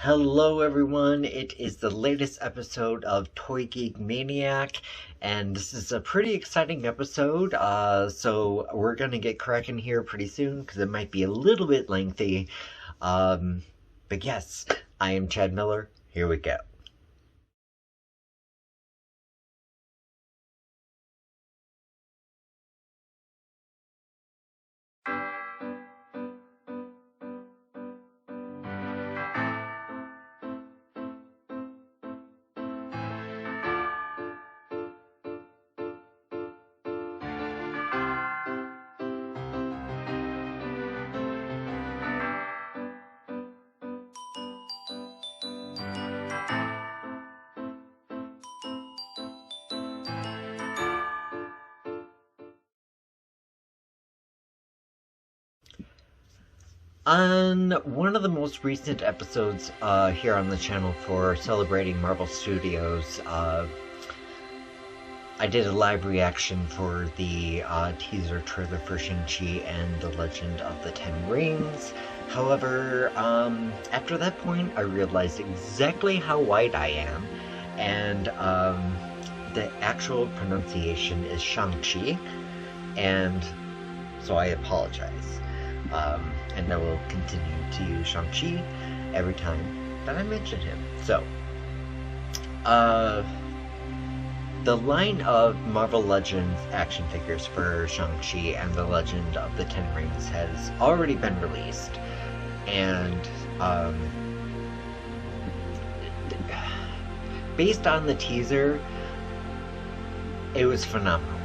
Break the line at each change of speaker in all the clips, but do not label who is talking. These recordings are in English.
Hello everyone, it is the latest episode of Toy Geek Maniac, and this is a pretty exciting episode, so we're gonna get cracking here pretty soon, because it might be a little bit lengthy, but yes, I am Chad Miller, here we go. On one of the most recent episodes here on the channel for celebrating Marvel Studios, I did a live reaction for the teaser trailer for Shang-Chi and the Legend of the Ten Rings. However, after that point, I realized exactly how white I am, and the actual pronunciation is Shang-Chi, and so I apologize. And I will continue to use Shang-Chi every time that I mention him. So, the line of Marvel Legends action figures for Shang-Chi and the Legend of the Ten Rings has already been released, and based on the teaser, it was phenomenal.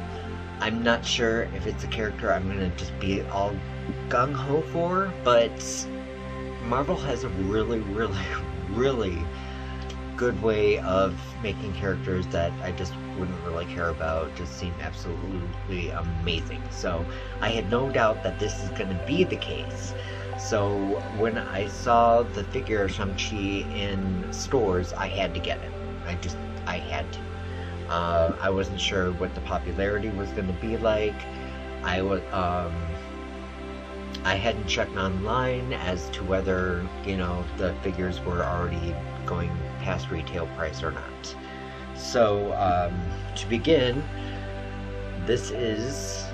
I'm not sure if it's a character I'm gonna just be all gung-ho for, but Marvel has a really good way of making characters that I just wouldn't really care about just seem absolutely amazing. So I had no doubt that this is going to be the case. So when I saw the figure of Shang-Chi in stores, I had to get it. I had to. I wasn't sure what the popularity was going to be like. I hadn't checked online as to whether, the figures were already going past retail price or not. So, to begin, this is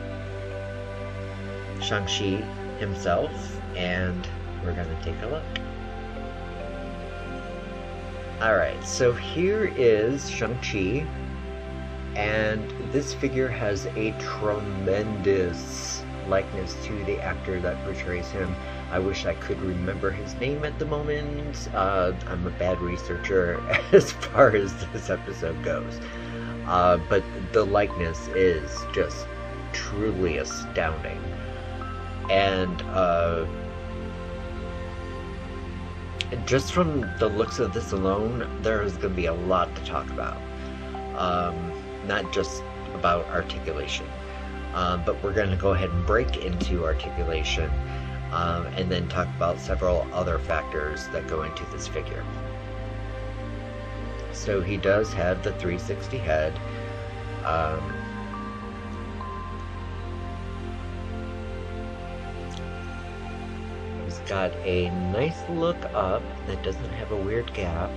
Shang-Chi himself, and we're gonna take a look. Alright, so here is Shang-Chi, and this figure has a tremendous likeness to the actor that portrays him. I wish I could remember his name at the moment. I'm a bad researcher as far as this episode goes. But the likeness is just truly astounding. And just from the looks of this alone, there is going to be a lot to talk about. Not just about articulation. But we're going to go ahead and break into articulation and then talk about several other factors that go into this figure. So he does have the 360 head. He's got a nice look up that doesn't have a weird gap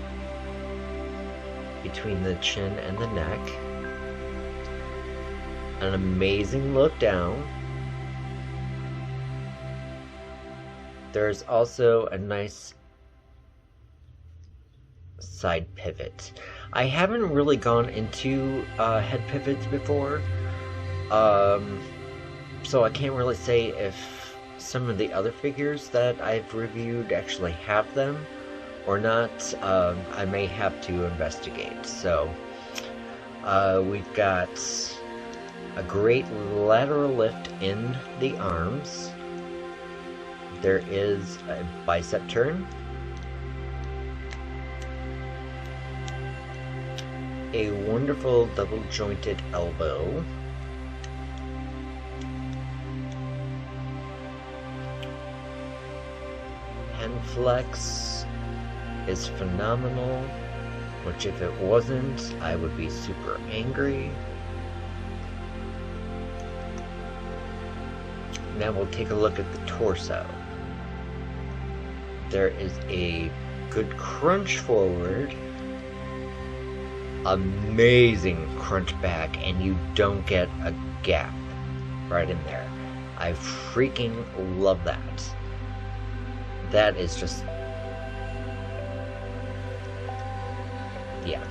between the chin and the neck. An amazing look down. There's also a nice side pivot. I haven't really gone into head pivots before, so I can't really say if some of the other figures that I've reviewed actually have them or not. I may have to investigate. So we've got a great lateral lift in the arms. There is a bicep turn. A wonderful double jointed elbow. Hand flex is phenomenal, which if it wasn't, I would be super angry. Now we'll take a look at the torso. There is a good crunch forward, amazing crunch back, and you don't get a gap right in there. I freaking love that. That is just... yeah.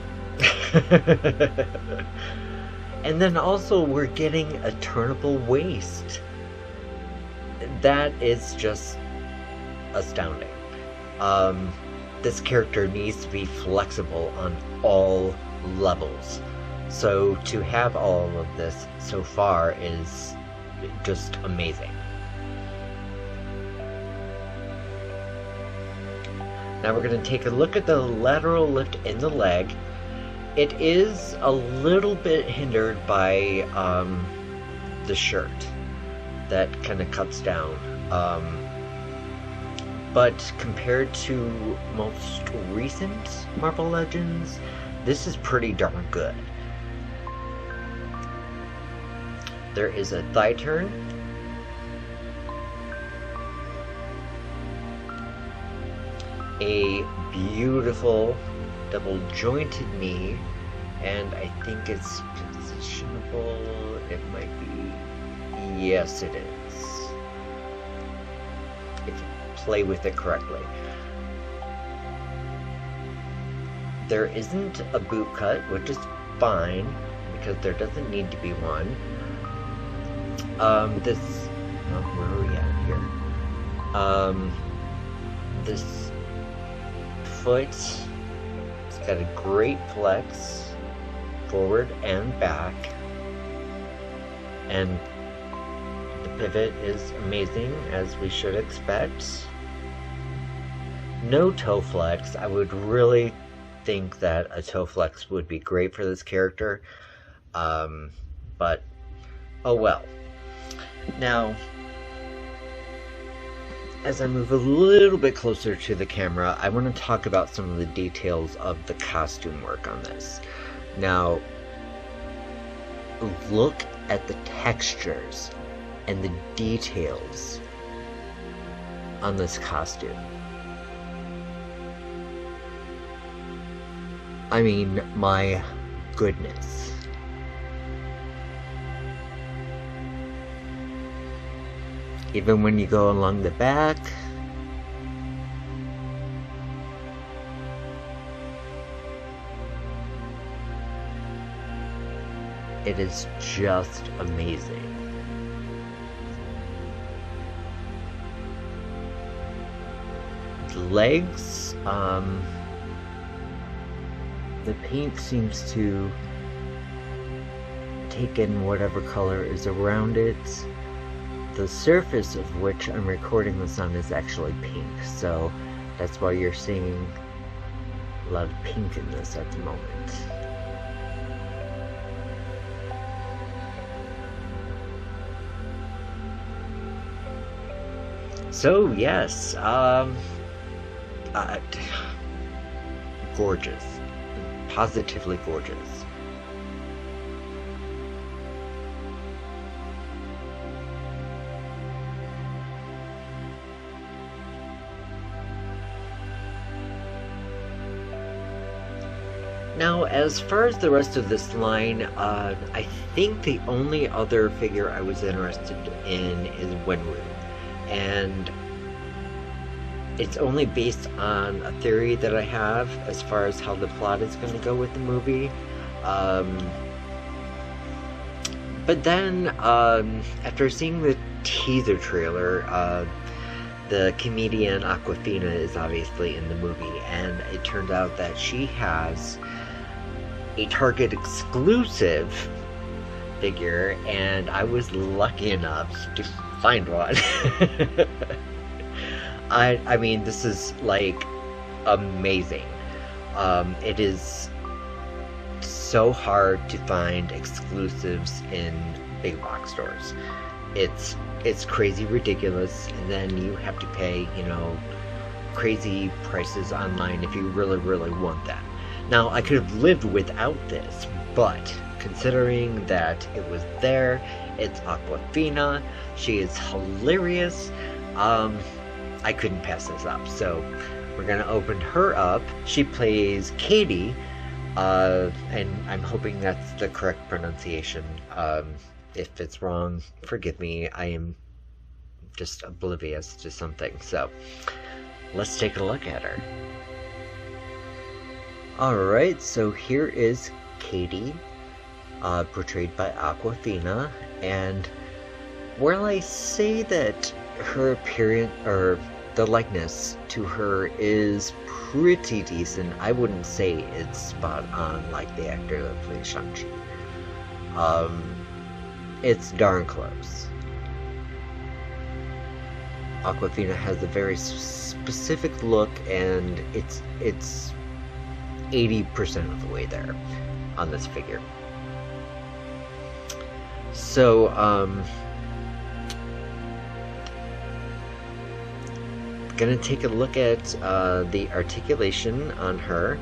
And then also we're getting a turnable waist. That is just astounding. This character needs to be flexible on all levels. So to have all of this so far is just amazing. Now we're going to take a look at the lateral lift in the leg. It is a little bit hindered by the shirt that kind of cuts down. But compared to most recent Marvel Legends, this is pretty darn good. There is a thigh turn. A beautiful double jointed knee, and I think it's positionable. It might be. Yes, it is. If you play with it correctly. There isn't a boot cut, which is fine because there doesn't need to be one. Where are we at here? This foot, it's got a great flex forward and back, and the pivot is amazing, as we should expect. No toe flex. I would really think that a toe flex would be great for this character, but oh well. Now, as I move a little bit closer to the camera, I want to talk about some of the details of the costume work on this. Now, look at the textures and the details on this costume. I mean, my goodness. Even when you go along the back, it is just amazing. The legs, the paint seems to take in whatever color is around it. The surface of which I'm recording this on is actually pink, so that's why you're seeing a lot of pink in this at the moment. So yes, gorgeous, positively gorgeous. Now, as far as the rest of this line, I think the only other figure I was interested in is Wenwu, and it's only based on a theory that I have as far as how the plot is going to go with the movie. But then, after seeing the teaser trailer, the comedian Aquafina is obviously in the movie, and it turned out that she has a Target exclusive figure, and I was lucky enough to find one. I mean, this is like amazing. It is so hard to find exclusives in big box stores. It's crazy ridiculous, and then you have to pay, you know, crazy prices online if you really want that. Now, I could have lived without this, but considering that it was there, it's Aquafina, she is hilarious, I couldn't pass this up. So we're gonna open her up. She plays Katie, and I'm hoping that's the correct pronunciation. If it's wrong, forgive me. I am just oblivious to something. So let's take a look at her. Alright, so here is Katie, portrayed by Aquafina, and while I say that her appearance, or the likeness to her, is pretty decent, I wouldn't say it's spot on like the actor that plays Shang-Chi. It's darn close. Aquafina has a very specific look, and it's 80% of the way there on this figure. So, gonna take a look at the articulation on her,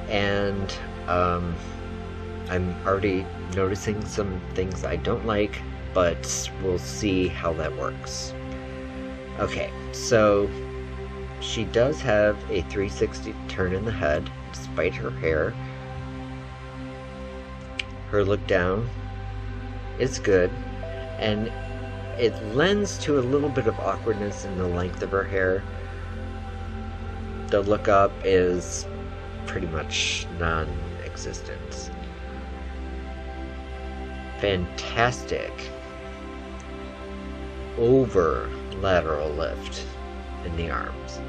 and I'm already noticing some things I don't like, but we'll see how that works. Okay, so she does have a 360 turn in the head, despite her hair. Her look down is good, and it lends to a little bit of awkwardness in the length of her hair. The look up is pretty much non-existent. Fantastic over lateral lift in the arms.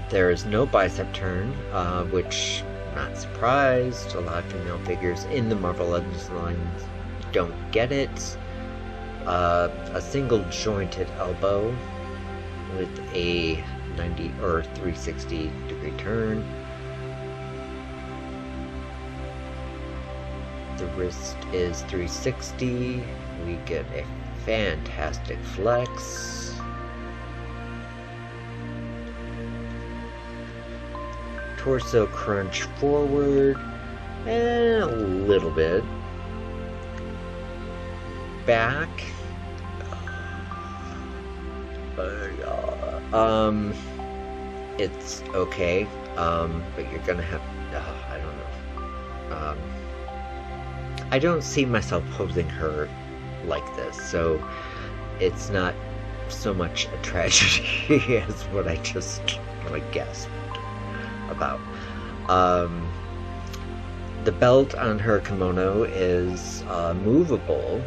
There is no bicep turn, which I'm not surprised. A lot of female figures in the Marvel Legends lines don't get it. A single jointed elbow with a 90 or 360 degree turn. The wrist is 360. We get a fantastic flex. Torso crunch forward and a little bit back. It's okay, but you're gonna have, I don't know. I don't see myself posing her like this, so it's not so much a tragedy as what I just kind of guessed about. The belt on her kimono is movable.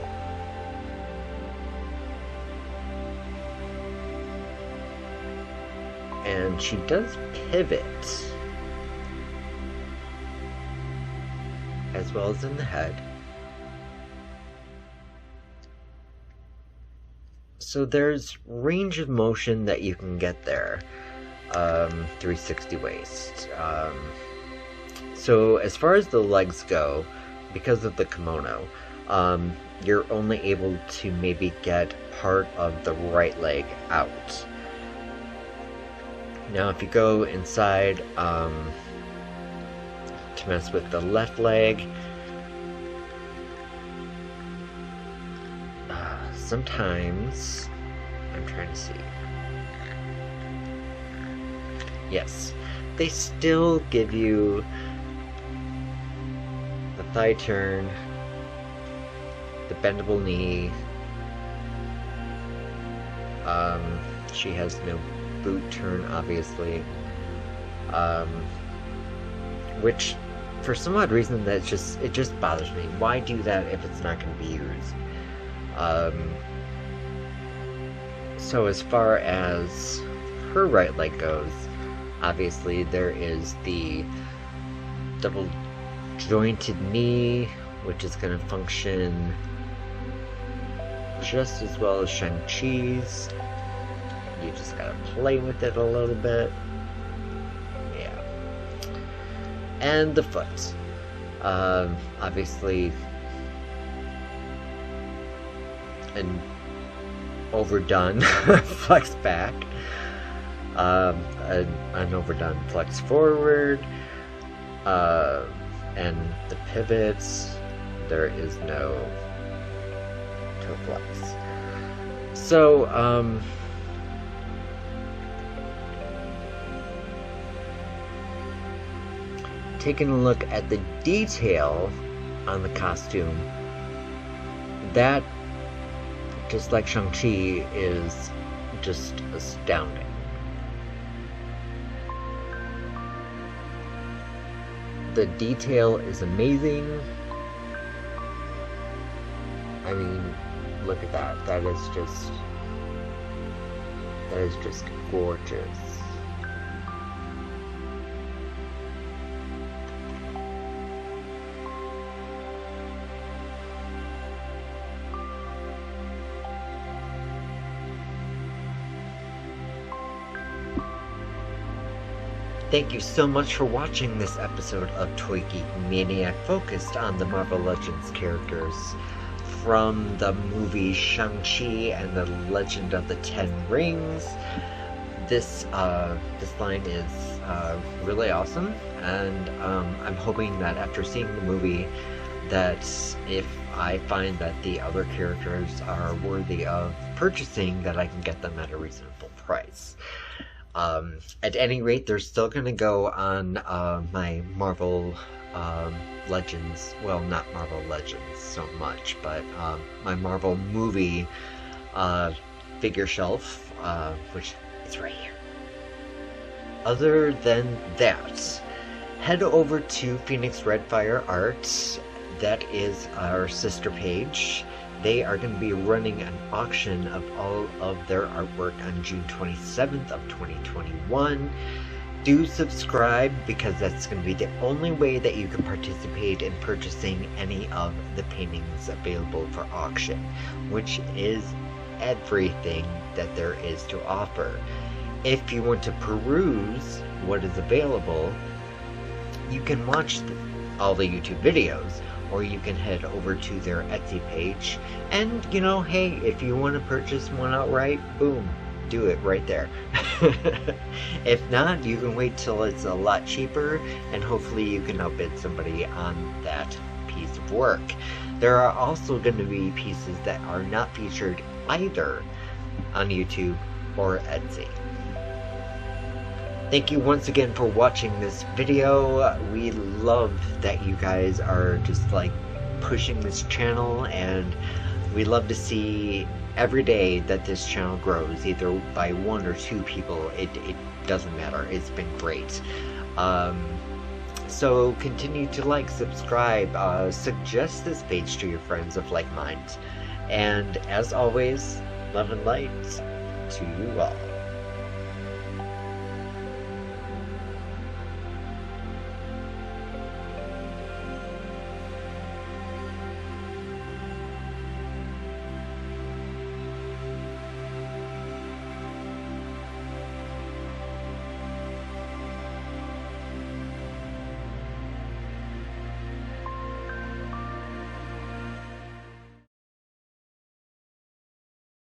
And she does pivot, as well as in the head. So there's range of motion that you can get there. 360 waist. So as far as the legs go, because of the kimono, you're only able to maybe get part of the right leg out. Now if you go inside to mess with the left leg, sometimes, I'm trying to see, yes, they still give you the thigh turn, the bendable knee. She has no boot turn, obviously, which for some odd reason it just bothers me. Why do that if it's not going to be used? So as far as her right leg goes, obviously there is the double jointed knee, which is going to function just as well as Shang-Chi's. You just gotta play with it a little bit. Yeah. And the foot. Obviously an overdone flex back. An overdone flex forward. And the pivots, there is no toe flex. So, taking a look at the detail on the costume, that, just like Shang-Chi, is just astounding. The detail is amazing. I mean, look at that. That is just gorgeous. Thank you so much for watching this episode of Toy Geek Maniac, focused on the Marvel Legends characters from the movie Shang-Chi and the Legend of the Ten Rings. This line is really awesome, and I'm hoping that after seeing the movie, that if I find that the other characters are worthy of purchasing, that I can get them at a reasonable price. At any rate, they're still going to go on my Marvel Legends, well, not Marvel Legends so much, but my Marvel movie figure shelf, which is right here. Other than that, head over to Phoenix Redfire Art. That is our sister page. They are going to be running an auction of all of their artwork on June 27th of 2021. Do subscribe, because that's going to be the only way that you can participate in purchasing any of the paintings available for auction, which is everything that there is to offer. If you want to peruse what is available, you can watch all the YouTube videos, or you can head over to their Etsy page, and, you know, hey, if you want to purchase one outright, boom, do it right there. If not, you can wait till it's a lot cheaper, and hopefully you can outbid somebody on that piece of work. There are also going to be pieces that are not featured either on YouTube or Etsy. Thank you once again for watching this video. We love that you guys are just like pushing this channel, and we love to see every day that this channel grows, either by 1 or 2 people. It doesn't matter. It's been great. So continue to like, subscribe, suggest this page to your friends of like mind. And as always, love and light to you all.